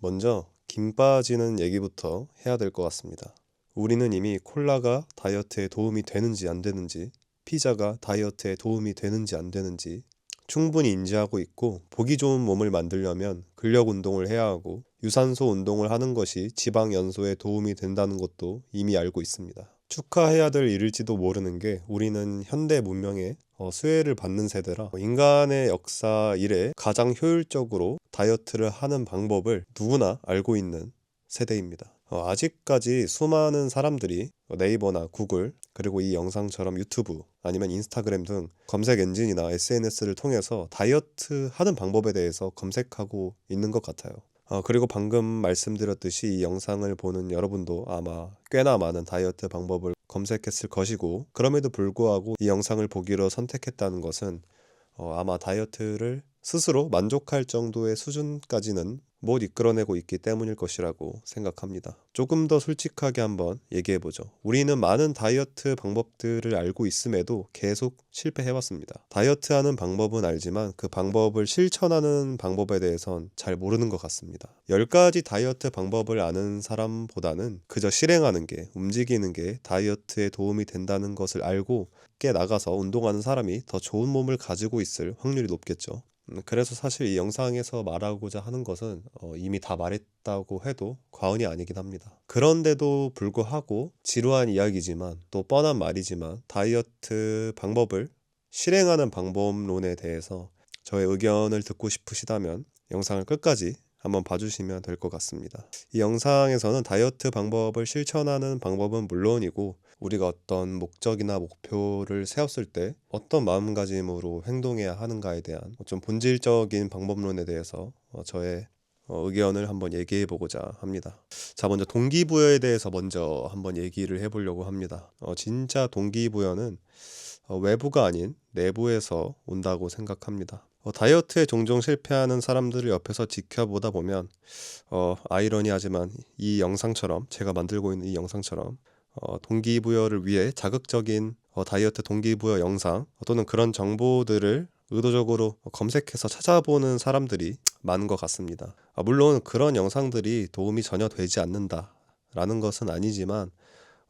먼저 김 빠지는 얘기부터 해야 될 것 같습니다. 우리는 이미 콜라가 다이어트에 도움이 되는지 안 되는지, 피자가 다이어트에 도움이 되는지 안 되는지 충분히 인지하고 있고, 보기 좋은 몸을 만들려면 근력 운동을 해야 하고 유산소 운동을 하는 것이 지방 연소에 도움이 된다는 것도 이미 알고 있습니다. 축하해야 될 일일지도 모르는 게, 우리는 현대 문명에 수혜를 받는 세대라 인간의 역사 이래 가장 효율적으로 다이어트를 하는 방법을 누구나 알고 있는 세대입니다. 아직까지 수많은 사람들이 네이버나 구글, 그리고 이 영상처럼 유튜브 아니면 인스타그램 등 검색 엔진이나 SNS를 통해서 다이어트 하는 방법에 대해서 검색하고 있는 것 같아요. 그리고 방금 말씀드렸듯이 이 영상을 보는 여러분도 아마 꽤나 많은 다이어트 방법을 검색했을 것이고, 그럼에도 불구하고 이 영상을 보기로 선택했다는 것은 아마 다이어트를 스스로 만족할 정도의 수준까지는 못 이끌어내고 있기 때문일 것이라고 생각합니다. 조금 더 솔직하게 한번 얘기해보죠. 우리는 많은 다이어트 방법들을 알고 있음에도 계속 실패해왔습니다. 다이어트하는 방법은 알지만 그 방법을 실천하는 방법에 대해선 잘 모르는 것 같습니다. 10가지 다이어트 방법을 아는 사람보다는 그저 실행하는 게, 움직이는 게 다이어트에 도움이 된다는 것을 알고 밖에 나가서 운동하는 사람이 더 좋은 몸을 가지고 있을 확률이 높겠죠. 그래서 사실 이 영상에서 말하고자 하는 것은 이미 다 말했다고 해도 과언이 아니긴 합니다. 그런데도 불구하고 지루한 이야기지만 또 뻔한 말이지만, 다이어트 방법을 실행하는 방법론에 대해서 저의 의견을 듣고 싶으시다면 영상을 끝까지 한번 봐주시면 될 것 같습니다. 이 영상에서는 다이어트 방법을 실천하는 방법은 물론이고, 우리가 어떤 목적이나 목표를 세웠을 때 어떤 마음가짐으로 행동해야 하는가에 대한 좀 본질적인 방법론에 대해서 저의 의견을 한번 얘기해 보고자 합니다. 자, 먼저 동기부여에 대해서 먼저 한번 얘기를 해보려고 합니다. 진짜 동기부여는 외부가 아닌 내부에서 온다고 생각합니다. 다이어트에 종종 실패하는 사람들을 옆에서 지켜보다 보면 아이러니하지만 이 영상처럼, 제가 만들고 있는 이 영상처럼 동기부여를 위해 자극적인 다이어트 동기부여 영상 또는 그런 정보들을 의도적으로 검색해서 찾아보는 사람들이 많은 것 같습니다. 물론 그런 영상들이 도움이 전혀 되지 않는다라는 것은 아니지만,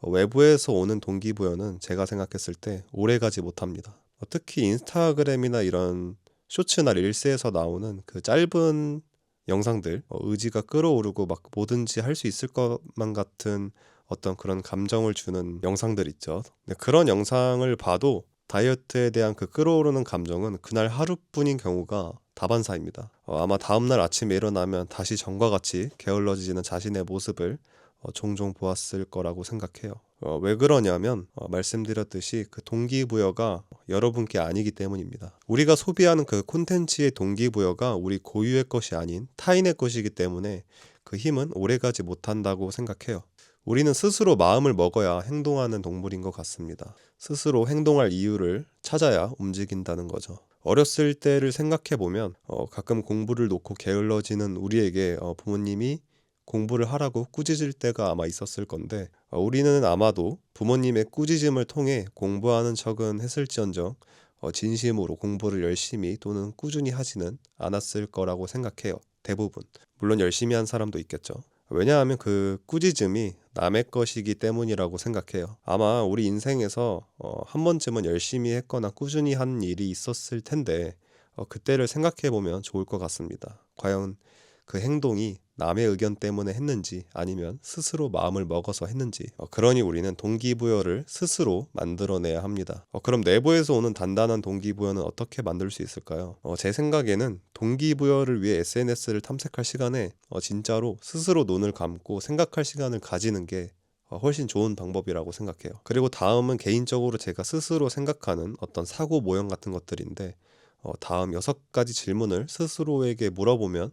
외부에서 오는 동기부여는 제가 생각했을 때 오래가지 못합니다. 특히 인스타그램이나 이런 쇼츠나 릴스에서 나오는 그 짧은 영상들, 의지가 끌어오르고 막 뭐든지 할 수 있을 것만 같은 어떤 그런 감정을 주는 영상들 있죠. 그런 영상을 봐도 다이어트에 대한 그 끌어오르는 감정은 그날 하루뿐인 경우가 다반사입니다. 아마 다음날 아침에 일어나면 다시 전과 같이 게을러지는 자신의 모습을 종종 보았을 거라고 생각해요. 왜 그러냐면 말씀드렸듯이 그 동기부여가 여러분께 아니기 때문입니다. 우리가 소비하는 그 콘텐츠의 동기부여가 우리 고유의 것이 아닌 타인의 것이기 때문에 그 힘은 오래가지 못한다고 생각해요. 우리는 스스로 마음을 먹어야 행동하는 동물인 것 같습니다. 스스로 행동할 이유를 찾아야 움직인다는 거죠. 어렸을 때를 생각해보면 가끔 공부를 놓고 게을러지는 우리에게 부모님이 공부를 하라고 꾸짖을 때가 아마 있었을 건데, 우리는 아마도 부모님의 꾸짖음을 통해 공부하는 척은 했을지언정 진심으로 공부를 열심히 또는 꾸준히 하지는 않았을 거라고 생각해요. 대부분. 물론 열심히 한 사람도 있겠죠. 왜냐하면 그 꾸짖음이 남의 것이기 때문이라고 생각해요. 아마 우리 인생에서 한 번쯤은 열심히 했거나 꾸준히 한 일이 있었을 텐데 그때를 생각해보면 좋을 것 같습니다. 과연 그 행동이 남의 의견 때문에 했는지 아니면 스스로 마음을 먹어서 했는지. 그러니 우리는 동기부여를 스스로 만들어내야 합니다. 그럼 내부에서 오는 단단한 동기부여는 어떻게 만들 수 있을까요? 제 생각에는 동기부여를 위해 SNS를 탐색할 시간에 진짜로 스스로 눈을 감고 생각할 시간을 가지는 게 훨씬 좋은 방법이라고 생각해요. 그리고 다음은 개인적으로 제가 스스로 생각하는 어떤 사고 모형 같은 것들인데, 다음 6가지 질문을 스스로에게 물어보면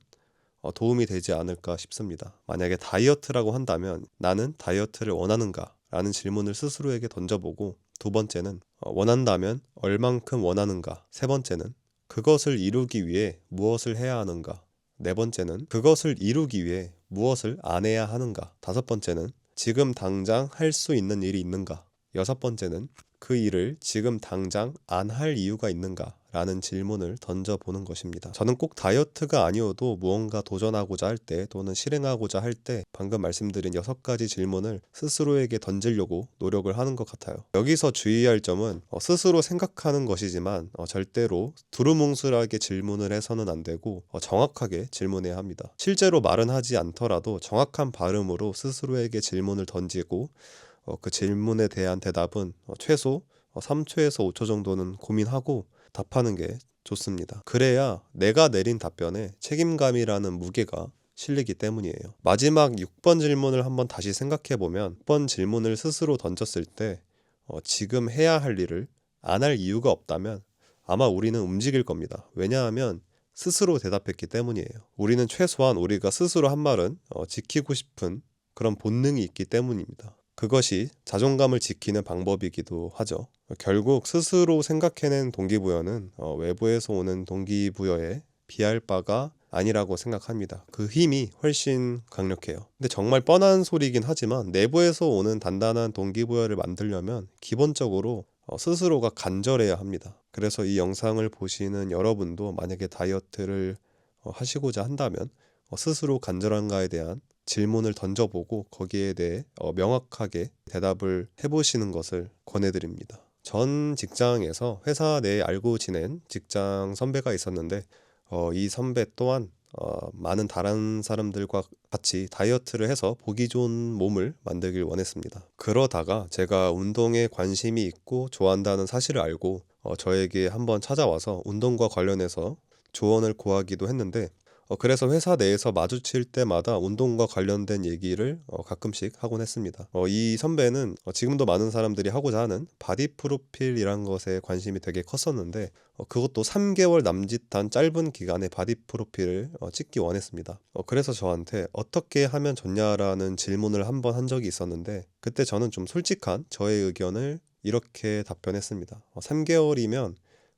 도움이 되지 않을까 싶습니다. 만약에 다이어트라고 한다면 나는 다이어트를 원하는가? 라는 질문을 스스로에게 던져보고, 두 번째는 원한다면 얼만큼 원하는가? 세 번째는 그것을 이루기 위해 무엇을 해야 하는가? 네 번째는 그것을 이루기 위해 무엇을 안 해야 하는가? 다섯 번째는 지금 당장 할 수 있는 일이 있는가? 여섯 번째는 그 일을 지금 당장 안 할 이유가 있는가? 라는 질문을 던져보는 것입니다. 저는 꼭 다이어트가 아니어도 무언가 도전하고자 할 때 또는 실행하고자 할 때 방금 말씀드린 6가지 질문을 스스로에게 던지려고 노력을 하는 것 같아요. 여기서 주의할 점은 스스로 생각하는 것이지만 절대로 두루뭉술하게 질문을 해서는 안 되고 정확하게 질문해야 합니다. 실제로 말은 하지 않더라도 정확한 발음으로 스스로에게 질문을 던지고 그 질문에 대한 대답은 최소 3초에서 5초 정도는 고민하고 답하는 게 좋습니다. 그래야 내가 내린 답변에 책임감이라는 무게가 실리기 때문이에요. 마지막 6번 질문을 한번 다시 생각해보면 6번 질문을 스스로 던졌을 때 지금 해야 할 일을 안 할 이유가 없다면 아마 우리는 움직일 겁니다. 왜냐하면 스스로 대답했기 때문이에요. 우리는 최소한 우리가 스스로 한 말은 지키고 싶은 그런 본능이 있기 때문입니다. 그것이 자존감을 지키는 방법이기도 하죠. 결국 스스로 생각해낸 동기부여는 외부에서 오는 동기부여에 비할 바가 아니라고 생각합니다. 그 힘이 훨씬 강력해요. 근데 정말 뻔한 소리이긴 하지만 내부에서 오는 단단한 동기부여를 만들려면 기본적으로 스스로가 간절해야 합니다. 그래서 이 영상을 보시는 여러분도 만약에 다이어트를 하시고자 한다면 스스로 간절한가에 대한 질문을 던져보고 거기에 대해 명확하게 대답을 해보시는 것을 권해드립니다. 전 직장에서 회사 내에 알고 지낸 직장 선배가 있었는데 이 선배 또한 많은 다른 사람들과 같이 다이어트를 해서 보기 좋은 몸을 만들길 원했습니다. 그러다가 제가 운동에 관심이 있고 좋아한다는 사실을 알고 저에게 한번 찾아와서 운동과 관련해서 조언을 구하기도 했는데 그래서 회사 내에서 마주칠 때마다 운동과 관련된 얘기를 가끔씩 하곤 했습니다. 이 선배는 지금도 많은 사람들이 하고자 하는 바디 프로필이란 것에 관심이 되게 컸었는데 그것도 3개월 남짓한 짧은 기간에 바디 프로필을 찍기 원했습니다. 그래서 저한테 어떻게 하면 좋냐라는 질문을 한번 한 적이 있었는데 그때 저는 좀 솔직한 저의 의견을 이렇게 답변했습니다. 3개월이면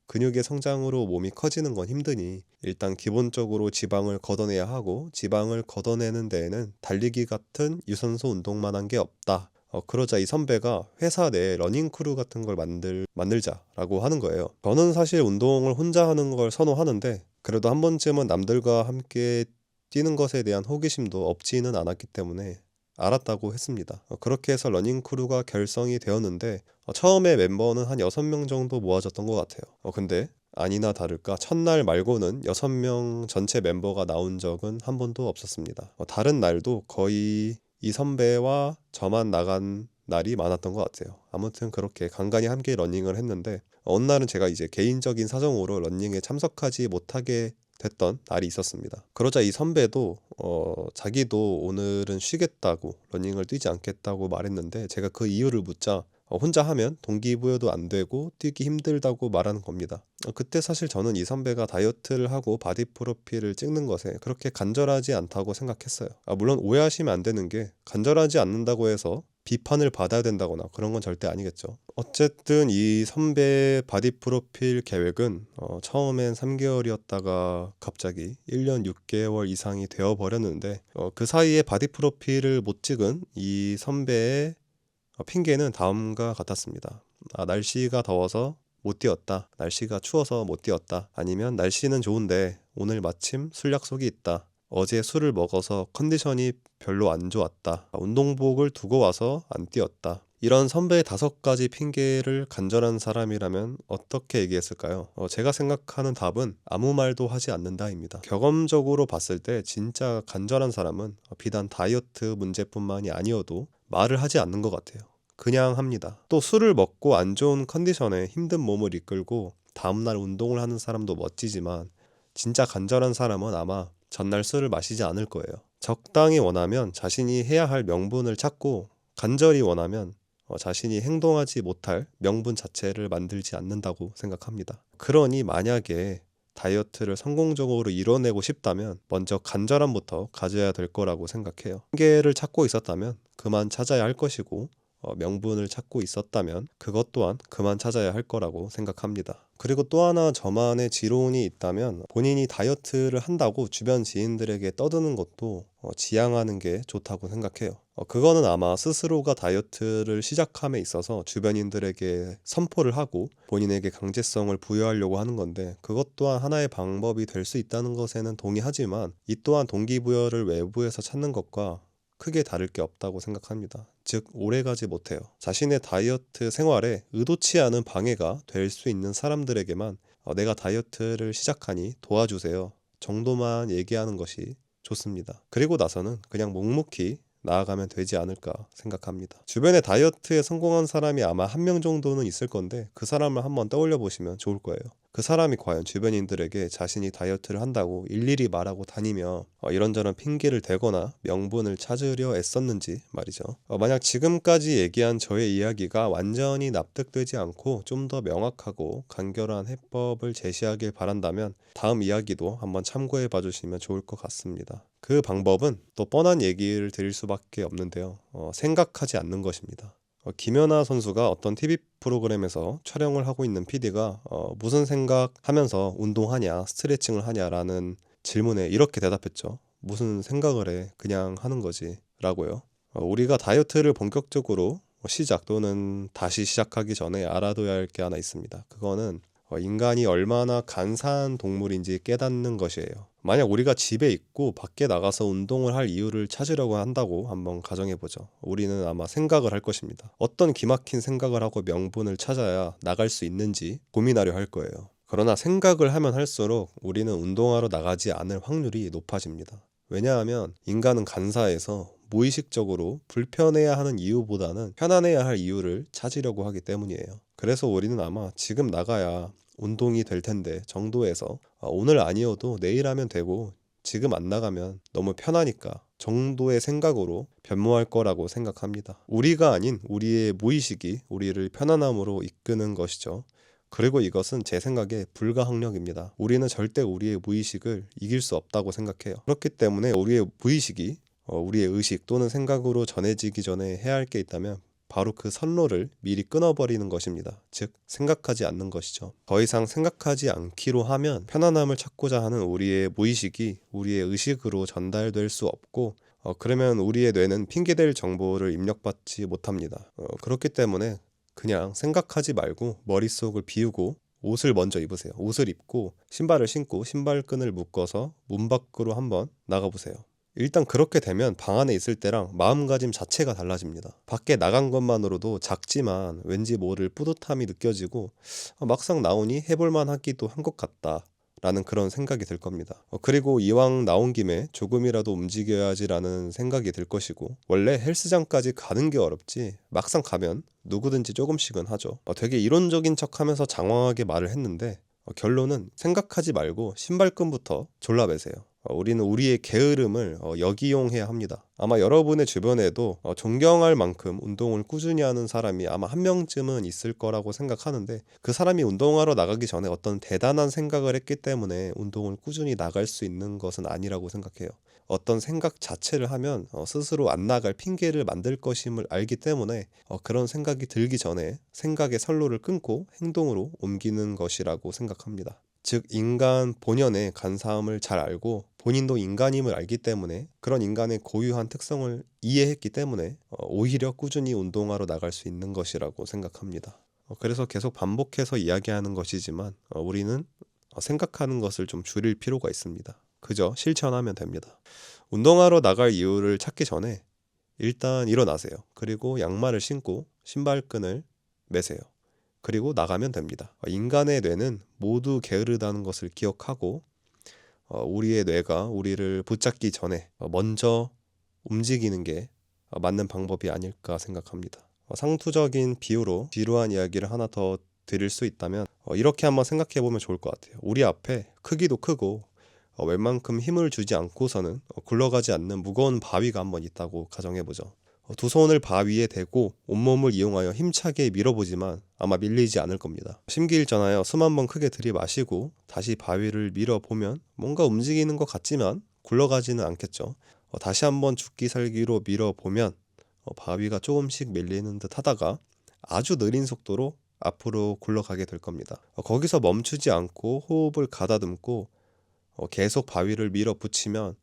근육의 성장으로 몸이 커지는 건 힘드니 일단 기본적으로 지방을 걷어내야 하고 지방을 걷어내는 데에는 달리기 같은 유산소 운동만 한 게 없다. 그러자 이 선배가 회사 내에 러닝 크루 같은 걸 만들자라고 하는 거예요. 저는 사실 운동을 혼자 하는 걸 선호하는데 그래도 한 번쯤은 남들과 함께 뛰는 것에 대한 호기심도 없지는 않았기 때문에 알았다고 했습니다. 그렇게 해서 러닝 크루가 결성이 되었는데 처음에 멤버는 한 6명 정도 모아졌던 것 같아요. 근데 아니나 다를까 첫날 말고는 6명 전체 멤버가 나온 적은 한 번도 없었습니다. 다른 날도 거의 이 선배와 저만 나간 날이 많았던 것 같아요. 아무튼 그렇게 간간히 함께 러닝을 했는데 어느 날은 제가 이제 개인적인 사정으로 러닝에 참석하지 못하게 됐던 날이 있었습니다. 그러자 이 선배도 자기도 오늘은 쉬겠다고 러닝을 뛰지 않겠다고 말했는데 제가 그 이유를 묻자 혼자 하면 동기부여도 안 되고 뛰기 힘들다고 말하는 겁니다. 그때 사실 저는 이 선배가 다이어트를 하고 바디 프로필을 찍는 것에 그렇게 간절하지 않다고 생각했어요. 물론 오해하시면 안 되는 게 간절하지 않는다고 해서 비판을 받아야 된다거나 그런 건 절대 아니겠죠. 어쨌든 이 선배 바디 프로필 계획은 처음엔 3개월이었다가 갑자기 1년 6개월 이상이 되어버렸는데 그 사이에 바디 프로필을 못 찍은 이 선배의 핑계는 다음과 같았습니다. 날씨가 더워서 못 뛰었다. 날씨가 추워서 못 뛰었다. 아니면 날씨는 좋은데 오늘 마침 술 약속이 있다. 어제 술을 먹어서 컨디션이 별로 안 좋았다. 운동복을 두고 와서 안 뛰었다. 이런 선배의 5가지 핑계를 간절한 사람이라면 어떻게 얘기했을까요? 제가 생각하는 답은 아무 말도 하지 않는다입니다. 경험적으로 봤을 때 진짜 간절한 사람은 비단 다이어트 문제뿐만이 아니어도 말을 하지 않는 것 같아요. 그냥 합니다. 또 술을 먹고 안 좋은 컨디션에 힘든 몸을 이끌고 다음날 운동을 하는 사람도 멋지지만 진짜 간절한 사람은 아마 전날 술을 마시지 않을 거예요. 적당히 원하면 자신이 해야 할 명분을 찾고 간절히 원하면 자신이 행동하지 못할 명분 자체를 만들지 않는다고 생각합니다. 그러니 만약에 다이어트를 성공적으로 이뤄내고 싶다면 먼저 간절함부터 가져야 될 거라고 생각해요. 한계를 찾고 있었다면 그만 찾아야 할 것이고 명분을 찾고 있었다면 그것 또한 그만 찾아야 할 거라고 생각합니다. 그리고 또 하나 저만의 지론이 있다면 본인이 다이어트를 한다고 주변 지인들에게 떠드는 것도 지양하는 게 좋다고 생각해요. 그거는 아마 스스로가 다이어트를 시작함에 있어서 주변인들에게 선포를 하고 본인에게 강제성을 부여하려고 하는 건데 그것 또한 하나의 방법이 될 수 있다는 것에는 동의하지만 이 또한 동기부여를 외부에서 찾는 것과 크게 다를 게 없다고 생각합니다. 즉 오래가지 못해요. 자신의 다이어트 생활에 의도치 않은 방해가 될 수 있는 사람들에게만 내가 다이어트를 시작하니 도와주세요 정도만 얘기하는 것이 좋습니다. 그리고 나서는 그냥 묵묵히 나아가면 되지 않을까 생각합니다. 주변에 다이어트에 성공한 사람이 아마 한 명 정도는 있을 건데 그 사람을 한번 떠올려 보시면 좋을 거예요. 그 사람이 과연 주변인들에게 자신이 다이어트를 한다고 일일이 말하고 다니며 이런저런 핑계를 대거나 명분을 찾으려 애썼는지 말이죠. 만약 지금까지 얘기한 저의 이야기가 완전히 납득되지 않고 좀 더 명확하고 간결한 해법을 제시하길 바란다면 다음 이야기도 한번 참고해 봐주시면 좋을 것 같습니다. 그 방법은 또 뻔한 얘기를 드릴 수밖에 없는데요. 생각하지 않는 것입니다. 김연아 선수가 어떤 TV 프로그램에서 촬영을 하고 있는 PD가 무슨 생각하면서 운동하냐, 스트레칭을 하냐라는 질문에 이렇게 대답했죠. 무슨 생각을 해, 그냥 하는 거지 라고요. 우리가 다이어트를 본격적으로 시작 또는 다시 시작하기 전에 알아둬야 할 게 하나 있습니다. 그거는 인간이 얼마나 간사한 동물인지 깨닫는 것이에요. 만약 우리가 집에 있고 밖에 나가서 운동을 할 이유를 찾으려고 한다고 한번 가정해보죠. 우리는 아마 생각을 할 것입니다. 어떤 기막힌 생각을 하고 명분을 찾아야 나갈 수 있는지 고민하려 할 거예요. 그러나 생각을 하면 할수록 우리는 운동하러 나가지 않을 확률이 높아집니다. 왜냐하면 인간은 간사해서 무의식적으로 불편해야 하는 이유보다는 편안해야 할 이유를 찾으려고 하기 때문이에요. 그래서 우리는 아마 지금 나가야 운동이 될 텐데 정도에서 오늘 아니어도 내일 하면 되고 지금 안 나가면 너무 편하니까 정도의 생각으로 변모할 거라고 생각합니다. 우리가 아닌 우리의 무의식이 우리를 편안함으로 이끄는 것이죠. 그리고 이것은 제 생각에 불가항력입니다. 우리는 절대 우리의 무의식을 이길 수 없다고 생각해요. 그렇기 때문에 우리의 무의식이 우리의 의식 또는 생각으로 전해지기 전에 해야 할 게 있다면 바로 그 선로를 미리 끊어버리는 것입니다. 즉 생각하지 않는 것이죠. 더 이상 생각하지 않기로 하면 편안함을 찾고자 하는 우리의 무의식이 우리의 의식으로 전달될 수 없고 그러면 우리의 뇌는 핑계댈 정보를 입력받지 못합니다. 그렇기 때문에 그냥 생각하지 말고 머릿속을 비우고 옷을 먼저 입으세요. 옷을 입고 신발을 신고 신발끈을 묶어서 문 밖으로 한번 나가보세요. 일단 그렇게 되면 방 안에 있을 때랑 마음가짐 자체가 달라집니다. 밖에 나간 것만으로도 작지만 왠지 모를 뿌듯함이 느껴지고 막상 나오니 해볼만 하기도 한 것 같다 라는 그런 생각이 들 겁니다. 그리고 이왕 나온 김에 조금이라도 움직여야지라는 생각이 들 것이고 원래 헬스장까지 가는 게 어렵지 막상 가면 누구든지 조금씩은 하죠. 되게 이론적인 척하면서 장황하게 말을 했는데 결론은 생각하지 말고 신발끈부터 졸라매세요. 우리는 우리의 게으름을 역이용해야 합니다. 아마 여러분의 주변에도 존경할 만큼 운동을 꾸준히 하는 사람이 아마 한 명쯤은 있을 거라고 생각하는데 그 사람이 운동하러 나가기 전에 어떤 대단한 생각을 했기 때문에 운동을 꾸준히 나갈 수 있는 것은 아니라고 생각해요. 어떤 생각 자체를 하면 스스로 안 나갈 핑계를 만들 것임을 알기 때문에 그런 생각이 들기 전에 생각의 선로를 끊고 행동으로 옮기는 것이라고 생각합니다. 즉 인간 본연의 간사함을 잘 알고 본인도 인간임을 알기 때문에 그런 인간의 고유한 특성을 이해했기 때문에 오히려 꾸준히 운동하러 나갈 수 있는 것이라고 생각합니다. 그래서 계속 반복해서 이야기하는 것이지만 우리는 생각하는 것을 좀 줄일 필요가 있습니다. 그저 실천하면 됩니다. 운동하러 나갈 이유를 찾기 전에 일단 일어나세요. 그리고 양말을 신고 신발끈을 매세요. 그리고 나가면 됩니다. 인간의 뇌는 모두 게으르다는 것을 기억하고 우리의 뇌가 우리를 붙잡기 전에 먼저 움직이는 게 맞는 방법이 아닐까 생각합니다. 상투적인 비유로 지루한 이야기를 하나 더 드릴 수 있다면 이렇게 한번 생각해 보면 좋을 것 같아요. 우리 앞에 크기도 크고 웬만큼 힘을 주지 않고서는 굴러가지 않는 무거운 바위가 한번 있다고 가정해보죠. 두 손을 바위에 대고 온몸을 이용하여 힘차게 밀어보지만 아마 밀리지 않을 겁니다. 심기일전하여 숨 한번 크게 들이마시고 다시 바위를 밀어보면 뭔가 움직이는 것 같지만 굴러가지는 않겠죠. 다시 한번 죽기 살기로 밀어보면 바위가 조금씩 밀리는 듯 하다가 아주 느린 속도로 앞으로 굴러가게 될 겁니다. 거기서 멈추지 않고 호흡을 가다듬고 계속 바위를 밀어붙이면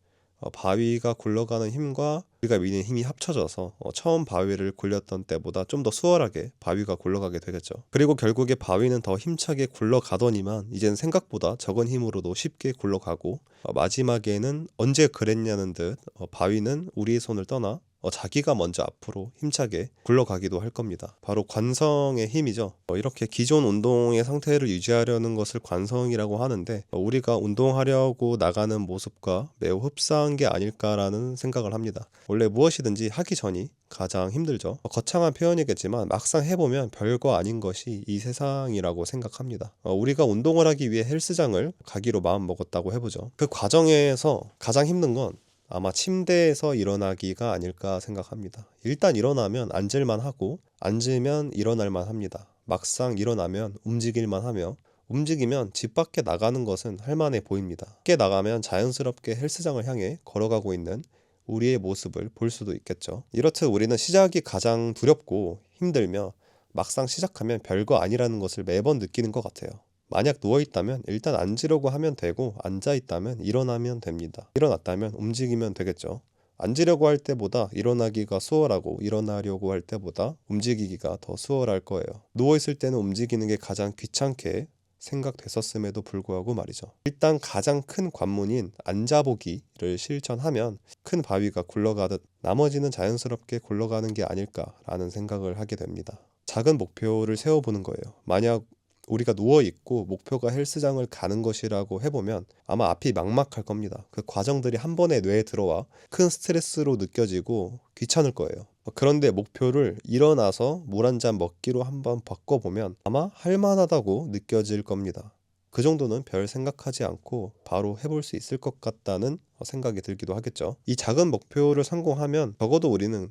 바위가 굴러가는 힘과 우리가 미는 힘이 합쳐져서 처음 바위를 굴렸던 때보다 좀 더 수월하게 바위가 굴러가게 되겠죠. 그리고 결국에 바위는 더 힘차게 굴러가더니만 이제는 생각보다 적은 힘으로도 쉽게 굴러가고 마지막에는 언제 그랬냐는 듯 바위는 우리의 손을 떠나 자기가 먼저 앞으로 힘차게 굴러가기도 할 겁니다. 바로 관성의 힘이죠. 이렇게 기존 운동의 상태를 유지하려는 것을 관성이라고 하는데 우리가 운동하려고 나가는 모습과 매우 흡사한 게 아닐까라는 생각을 합니다. 원래 무엇이든지 하기 전이 가장 힘들죠. 거창한 표현이겠지만 막상 해보면 별거 아닌 것이 이 세상이라고 생각합니다. 우리가 운동을 하기 위해 헬스장을 가기로 마음먹었다고 해보죠. 그 과정에서 가장 힘든 건 아마 침대에서 일어나기가 아닐까 생각합니다. 일단 일어나면 앉을만 하고 앉으면 일어날만 합니다. 막상 일어나면 움직일만 하며 움직이면 집 밖에 나가는 것은 할만해 보입니다. 밖에 나가면 자연스럽게 헬스장을 향해 걸어가고 있는 우리의 모습을 볼 수도 있겠죠. 이렇듯 우리는 시작이 가장 두렵고 힘들며 막상 시작하면 별거 아니라는 것을 매번 느끼는 것 같아요. 만약 누워있다면 일단 앉으려고 하면 되고 앉아있다면 일어나면 됩니다. 일어났다면 움직이면 되겠죠. 앉으려고 할 때보다 일어나기가 수월하고 일어나려고 할 때보다 움직이기가 더 수월할 거예요. 누워있을 때는 움직이는 게 가장 귀찮게 생각됐었음에도 불구하고 말이죠. 일단 가장 큰 관문인 앉아보기를 실천하면 큰 바위가 굴러가듯 나머지는 자연스럽게 굴러가는 게 아닐까라는 생각을 하게 됩니다. 작은 목표를 세워보는 거예요. 만약 우리가 누워있고 목표가 헬스장을 가는 것이라고 해보면 아마 앞이 막막할 겁니다. 그 과정들이 한 번에 뇌에 들어와 큰 스트레스로 느껴지고 귀찮을 거예요. 그런데 목표를 일어나서 물 한 잔 먹기로 한번 바꿔보면 아마 할만하다고 느껴질 겁니다. 그 정도는 별 생각하지 않고 바로 해볼 수 있을 것 같다는 생각이 들기도 하겠죠. 이 작은 목표를 성공하면 적어도 우리는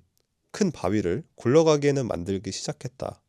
큰 바위를 굴러가게는 만들기 시작했다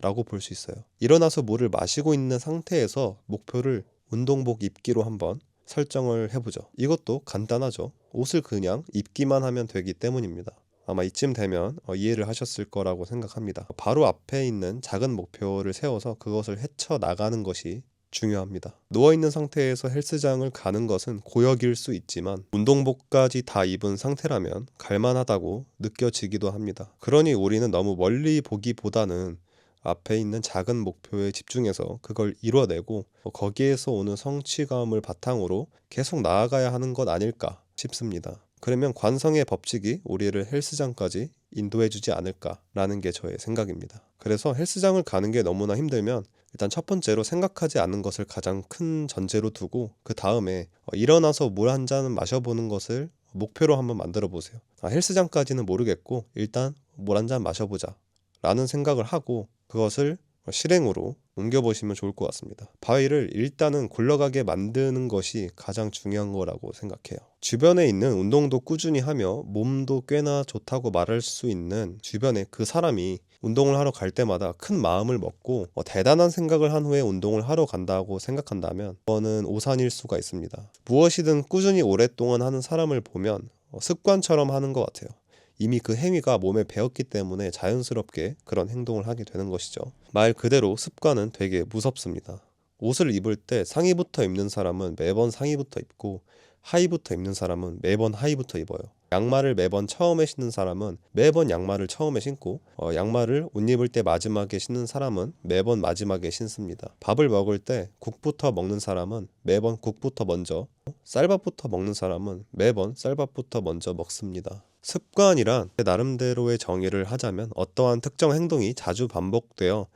라고 볼 수 있어요. 일어나서 물을 마시고 있는 상태에서 목표를 운동복 입기로 한번 설정을 해보죠. 이것도 간단하죠. 옷을 그냥 입기만 하면 되기 때문입니다. 아마 이쯤 되면 이해를 하셨을 거라고 생각합니다. 바로 앞에 있는 작은 목표를 세워서 그것을 헤쳐나가는 것이 중요합니다. 누워있는 상태에서 헬스장을 가는 것은 고역일 수 있지만 운동복까지 다 입은 상태라면 갈만하다고 느껴지기도 합니다. 그러니 우리는 너무 멀리 보기보다는 앞에 있는 작은 목표에 집중해서 그걸 이뤄내고 거기에서 오는 성취감을 바탕으로 계속 나아가야 하는 것 아닐까 싶습니다. 그러면 관성의 법칙이 우리를 헬스장까지 인도해주지 않을까라는 게 저의 생각입니다. 그래서 헬스장을 가는 게 너무나 힘들면 일단 첫 번째로 생각하지 않는 것을 가장 큰 전제로 두고 그 다음에 일어나서 물 한 잔 마셔보는 것을 목표로 한번 만들어 보세요. 헬스장까지는 모르겠고 일단 물 한 잔 마셔보자 라는 생각을 하고 그것을 실행으로 옮겨보시면 좋을 것 같습니다. 바위를 일단은 굴러가게 만드는 것이 가장 중요한 거라고 생각해요. 주변에 있는 운동도 꾸준히 하며 몸도 꽤나 좋다고 말할 수 있는 주변에 그 사람이 운동을 하러 갈 때마다 큰 마음을 먹고 대단한 생각을 한 후에 운동을 하러 간다고 생각한다면 그거는 오산일 수가 있습니다. 무엇이든 꾸준히 오랫동안 하는 사람을 보면 습관처럼 하는 것 같아요. 이미 그 행위가 몸에 배었기 때문에 자연스럽게 그런 행동을 하게 되는 것이죠. 말 그대로 습관은 되게 무섭습니다. 옷을 입을 때 상의부터 입는 사람은 매번 상의부터 입고 하의부터 입는 사람은 매번 하의부터 입어요. 양말을 매번 처음에 신는 사람은 매번 양말을 처음에 신고 양말을 옷 입을 때 마지막에 신는 사람은 매번 마지막에 신습니다. 밥을 먹을 때 국부터 먹는 사람은 매번 국부터 먼저, 쌀밥부터 먹는 사람은 매번 쌀밥부터 먼저 먹습니다. 습관이란 나름대로의 정의를 하자면 어떠한 특정 행동이 자주 반복되어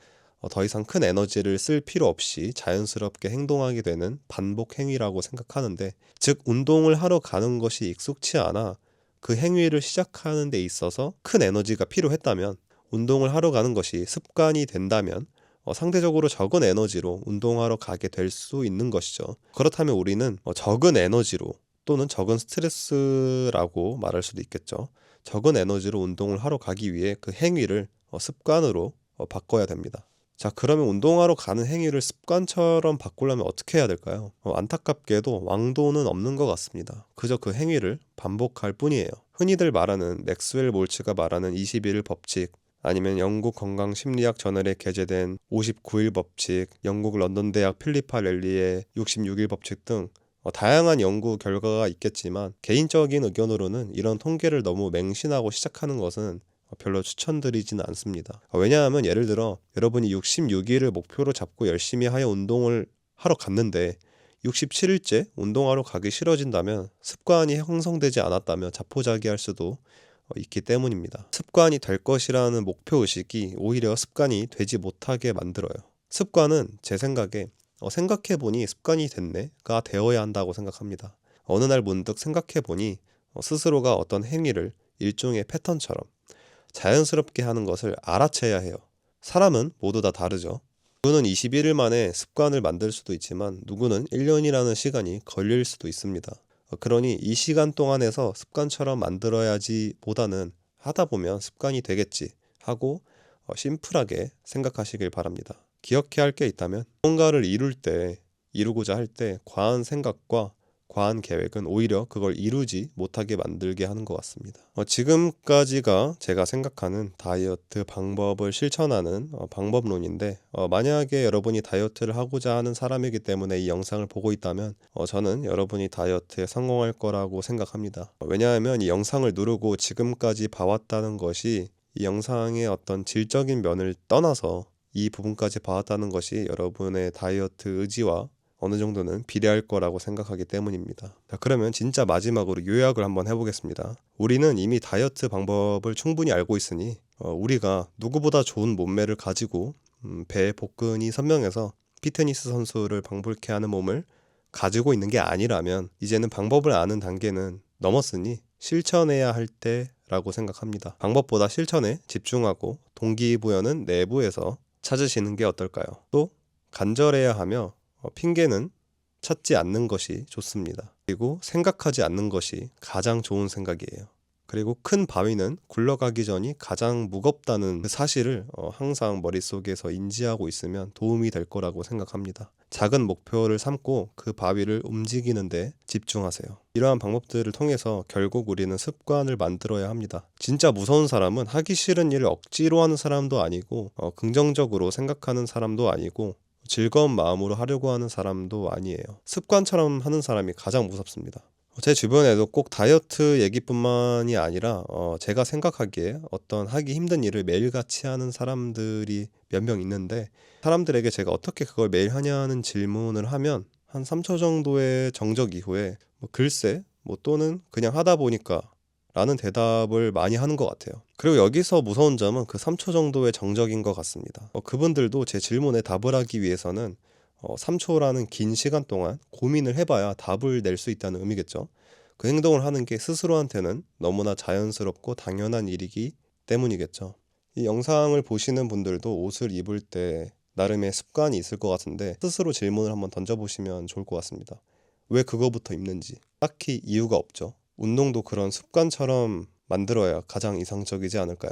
더 이상 큰 에너지를 쓸 필요 없이 자연스럽게 행동하게 되는 반복 행위라고 생각하는데, 즉 운동을 하러 가는 것이 익숙치 않아 그 행위를 시작하는 데 있어서 큰 에너지가 필요했다면, 운동을 하러 가는 것이 습관이 된다면 상대적으로 적은 에너지로 운동하러 가게 될 수 있는 것이죠. 그렇다면 우리는 적은 에너지로 또는 적은 스트레스라고 말할 수도 있겠죠. 적은 에너지로 운동을 하러 가기 위해 그 행위를 습관으로 바꿔야 됩니다. 자, 그러면 운동하러 가는 행위를 습관처럼 바꾸려면 어떻게 해야 될까요? 안타깝게도 왕도는 없는 것 같습니다. 그저 그 행위를 반복할 뿐이에요. 흔히들 말하는 맥스웰 몰츠가 말하는 21일 법칙, 아니면 영국 건강심리학 저널에 게재된 59일 법칙, 영국 런던대학 필리파 렐리의 66일 법칙 등 다양한 연구 결과가 있겠지만 개인적인 의견으로는 이런 통계를 너무 맹신하고 시작하는 것은 별로 추천드리지는 않습니다. 왜냐하면 예를 들어 여러분이 66일을 목표로 잡고 열심히 하여 운동을 하러 갔는데 67일째 운동하러 가기 싫어진다면 습관이 형성되지 않았다면 자포자기할 수도 있기 때문입니다. 습관이 될 것이라는 목표의식이 오히려 습관이 되지 못하게 만들어요. 습관은 제 생각에 생각해보니 습관이 됐네가 되어야 한다고 생각합니다. 어느 날 문득 생각해보니 스스로가 어떤 행위를 일종의 패턴처럼 자연스럽게 하는 것을 알아채야 해요. 사람은 모두 다 다르죠. 누구는 21일 만에 습관을 만들 수도 있지만 누구는 1년이라는 시간이 걸릴 수도 있습니다. 그러니 이 시간 동안에서 습관처럼 만들어야지 보다는 하다 보면 습관이 되겠지 하고 심플하게 생각하시길 바랍니다. 기억해야 할 게 있다면 무언가를 이루고자 할 때 과한 생각과 과한 계획은 오히려 그걸 이루지 못하게 만들게 하는 것 같습니다. 지금까지가 제가 생각하는 다이어트 방법을 실천하는 방법론인데 만약에 여러분이 다이어트를 하고자 하는 사람이기 때문에 이 영상을 보고 있다면 저는 여러분이 다이어트에 성공할 거라고 생각합니다. 왜냐하면 이 영상을 누르고 지금까지 봐왔다는 것이 이 영상의 어떤 질적인 면을 떠나서 이 부분까지 봐왔다는 것이 여러분의 다이어트 의지와 어느 정도는 비례할 거라고 생각하기 때문입니다. 자, 그러면 진짜 마지막으로 요약을 한번 해보겠습니다. 우리는 이미 다이어트 방법을 충분히 알고 있으니 우리가 누구보다 좋은 몸매를 가지고 배 복근이 선명해서 피트니스 선수를 방불케 하는 몸을 가지고 있는 게 아니라면 이제는 방법을 아는 단계는 넘었으니 실천해야 할 때라고 생각합니다. 방법보다 실천에 집중하고 동기부여는 내부에서 찾으시는 게 어떨까요? 또 간절해야 하며 핑계는 찾지 않는 것이 좋습니다. 그리고 생각하지 않는 것이 가장 좋은 생각이에요. 그리고 큰 바위는 굴러가기 전이 가장 무겁다는 그 사실을 항상 머릿속에서 인지하고 있으면 도움이 될 거라고 생각합니다. 작은 목표를 삼고 그 바위를 움직이는 데 집중하세요. 이러한 방법들을 통해서 결국 우리는 습관을 만들어야 합니다. 진짜 무서운 사람은 하기 싫은 일을 억지로 하는 사람도 아니고 긍정적으로 생각하는 사람도 아니고 즐거운 마음으로 하려고 하는 사람도 아니에요. 습관처럼 하는 사람이 가장 무섭습니다. 제 주변에도 꼭 다이어트 얘기뿐만이 아니라 제가 생각하기에 어떤 하기 힘든 일을 매일같이 하는 사람들이 몇 명 있는데 사람들에게 제가 어떻게 그걸 매일 하냐는 질문을 하면 한 3초 정도의 정적 이후에 글쎄 또는 그냥 하다 보니까 라는 대답을 많이 하는 것 같아요. 그리고 여기서 무서운 점은 그 3초 정도의 정적인 것 같습니다. 그분들도 제 질문에 답을 하기 위해서는 3초라는 긴 시간 동안 고민을 해봐야 답을 낼 수 있다는 의미겠죠. 그 행동을 하는 게 스스로한테는 너무나 자연스럽고 당연한 일이기 때문이겠죠. 이 영상을 보시는 분들도 옷을 입을 때 나름의 습관이 있을 것 같은데 스스로 질문을 한번 던져보시면 좋을 것 같습니다. 왜 그거부터 입는지 딱히 이유가 없죠. 운동도 그런 습관처럼 만들어야 가장 이상적이지 않을까요?